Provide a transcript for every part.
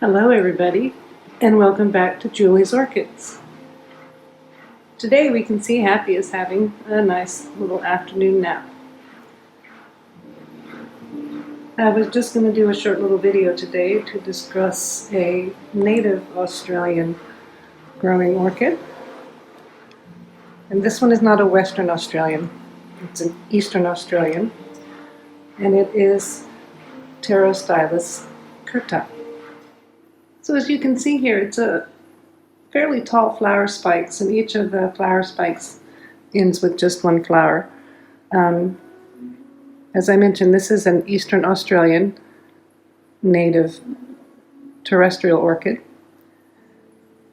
Hello everybody, and welcome back to Julie's Orchids. Today we can see Happy is having a nice little afternoon nap. I was just going to do a short little video today to discuss a native Australian growing orchid. And this one is not a Western Australian, it's an Eastern Australian, and it is Pterostylis curta. So as you can see here, it's a fairly tall flower spikes, and each of the flower spikes ends with just one flower. As I mentioned, this is an Eastern Australian native terrestrial orchid.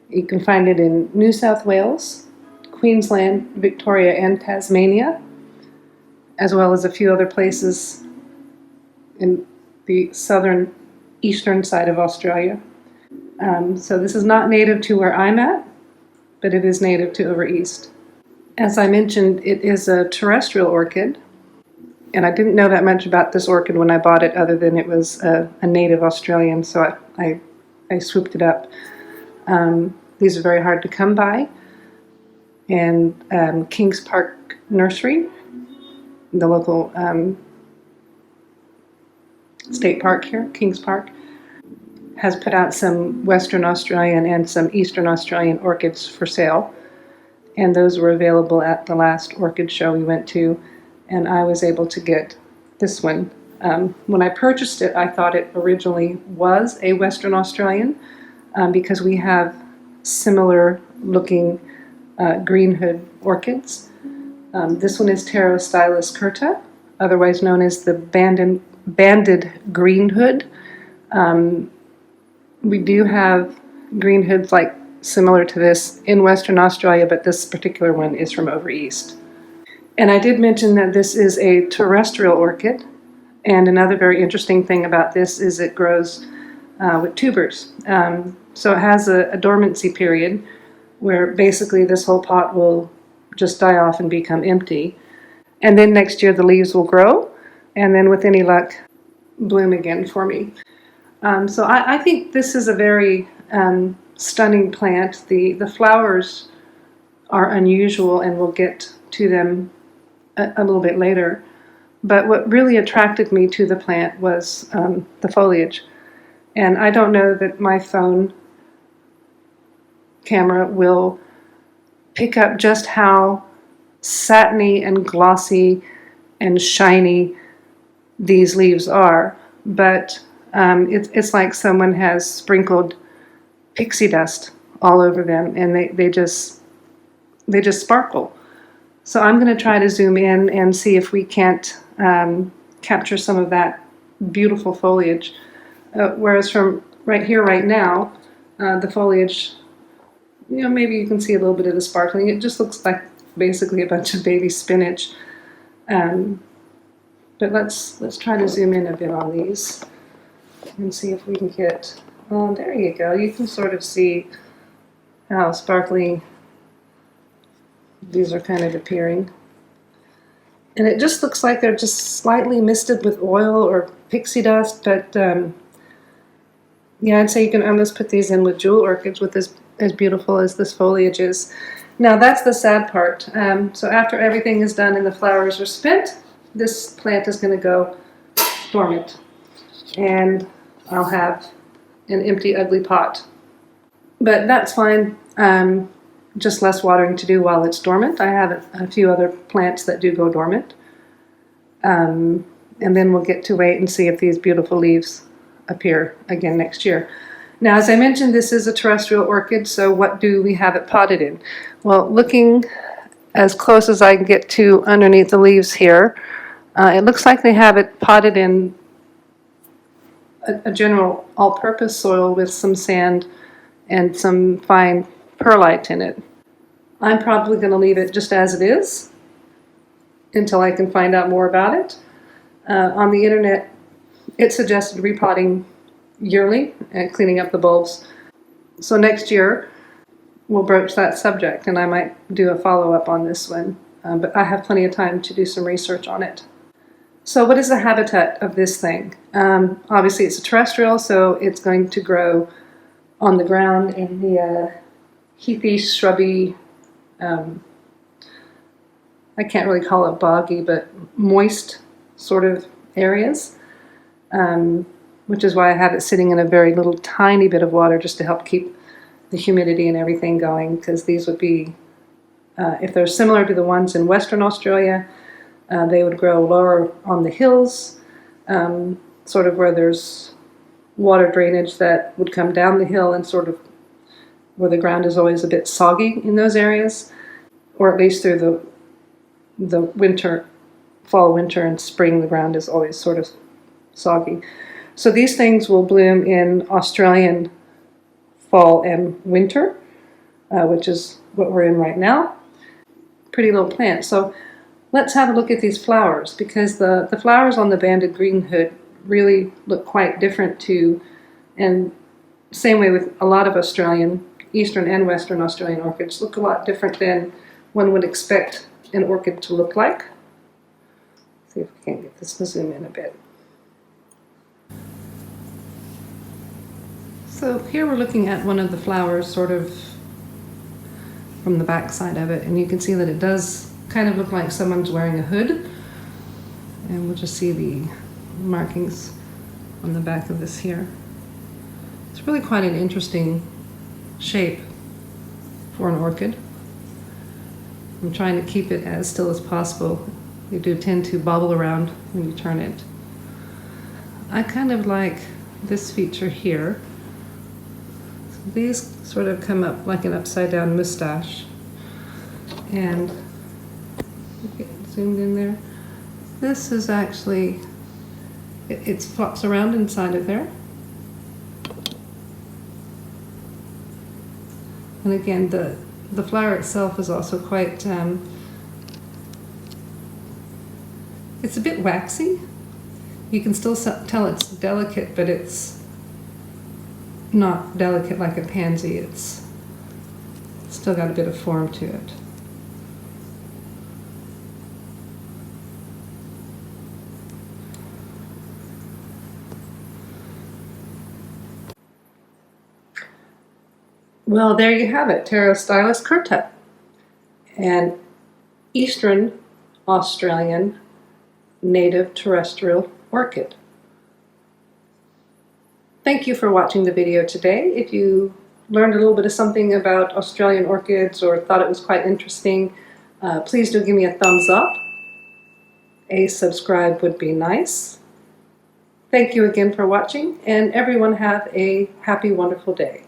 You can find it in New South Wales, Queensland, Victoria, and Tasmania, as well as a few other places in the southern eastern side of Australia. So this is not native to where I'm at, but it is native to over east. As I mentioned, it is a terrestrial orchid, and I didn't know that much about this orchid when I bought it, other than it was a native Australian, so I swooped it up. These are very hard to come by, and Kings Park Nursery, the local state park here, Kings Park, has put out some Western Australian and some Eastern Australian orchids for sale, and those were available at the last orchid show we went to, and I was able to get this one. When I purchased it, I thought it originally was a Western Australian because we have similar looking green hood orchids. This one is Pterostylis curta, otherwise known as the banded green hood. We do have green hoods similar to this in Western Australia, but this particular one is from over east. And I did mention that this is a terrestrial orchid, and another very interesting thing about this is it grows with tubers. So it has a dormancy period where basically this whole pot will just die off and become empty. And then next year the leaves will grow, and then with any luck, bloom again for me. So I think this is a very stunning plant. The flowers are unusual, and we'll get to them a little bit later. But what really attracted me to the plant was the foliage. And I don't know that my phone camera will pick up just how satiny and glossy and shiny these leaves are, but it's like someone has sprinkled pixie dust all over them, and they just sparkle. So I'm going to try to zoom in and see if we can't capture some of that beautiful foliage. Whereas from right here, right now, the foliage, maybe you can see a little bit of the sparkling. It just looks like basically a bunch of baby spinach. But let's try to zoom in a bit on these and see if we can get, oh, there you go. You can sort of see how sparkly these are kind of appearing. And it just looks like they're just slightly misted with oil or pixie dust, but yeah, I'd say you can almost put these in with jewel orchids with as beautiful as this foliage is. Now that's the sad part. So after everything is done and the flowers are spent, this plant is going to go dormant, and I'll have an empty, ugly pot. But that's fine. Just less watering to do while it's dormant. I have a few other plants that do go dormant. And then we'll get to wait and see if these beautiful leaves appear again next year. Now, as I mentioned, this is a terrestrial orchid, so what do we have it potted in? Well, looking as close as I can get to underneath the leaves here, it looks like they have it potted in a general all-purpose soil with some sand and some fine perlite in it. I'm probably going to leave it just as it is until I can find out more about it. On the internet, it suggested repotting yearly and cleaning up the bulbs. So next year, we'll broach that subject, and I might do a follow-up on this one. But I have plenty of time to do some research on it. So what is the habitat of this thing? Obviously it's a terrestrial, so it's going to grow on the ground in the heathy, shrubby, I can't really call it boggy, but moist sort of areas, which is why I have it sitting in a very little tiny bit of water just to help keep the humidity and everything going, because these would be, if they're similar to the ones in Western Australia, they would grow lower on the hills, sort of where there's water drainage that would come down the hill and sort of where the ground is always a bit soggy in those areas, or at least through the winter, fall, winter, and spring, the ground is always sort of soggy. So these things will bloom in Australian fall and winter, which is what we're in right now. Pretty little plant. So let's have a look at these flowers, because the flowers on the banded green hood really look quite different too, and same way with a lot of Australian, Eastern and Western Australian orchids, look a lot different than one would expect an orchid to look like. Let's see if we can get this to zoom in a bit. So here we're looking at one of the flowers sort of from the back side of it, and you can see that it does kind of look like someone's wearing a hood, and we'll just see the markings on the back of this here. It's really quite an interesting shape for an orchid. I'm trying to keep it as still as possible. You do tend to bobble around when you turn it. I kind of like this feature here. So these sort of come up like an upside down mustache, and get zoomed in there. This is actually, it flops around inside of there. And again, the flower itself is also quite, it's a bit waxy. You can still tell it's delicate, but it's not delicate like a pansy. It's still got a bit of form to it. Well, there you have it, Pterostylis curta, an Eastern Australian native terrestrial orchid. Thank you for watching the video today. If you learned a little bit of something about Australian orchids or thought it was quite interesting, please do give me a thumbs up. A subscribe would be nice. Thank you again for watching, and everyone have a happy, wonderful day.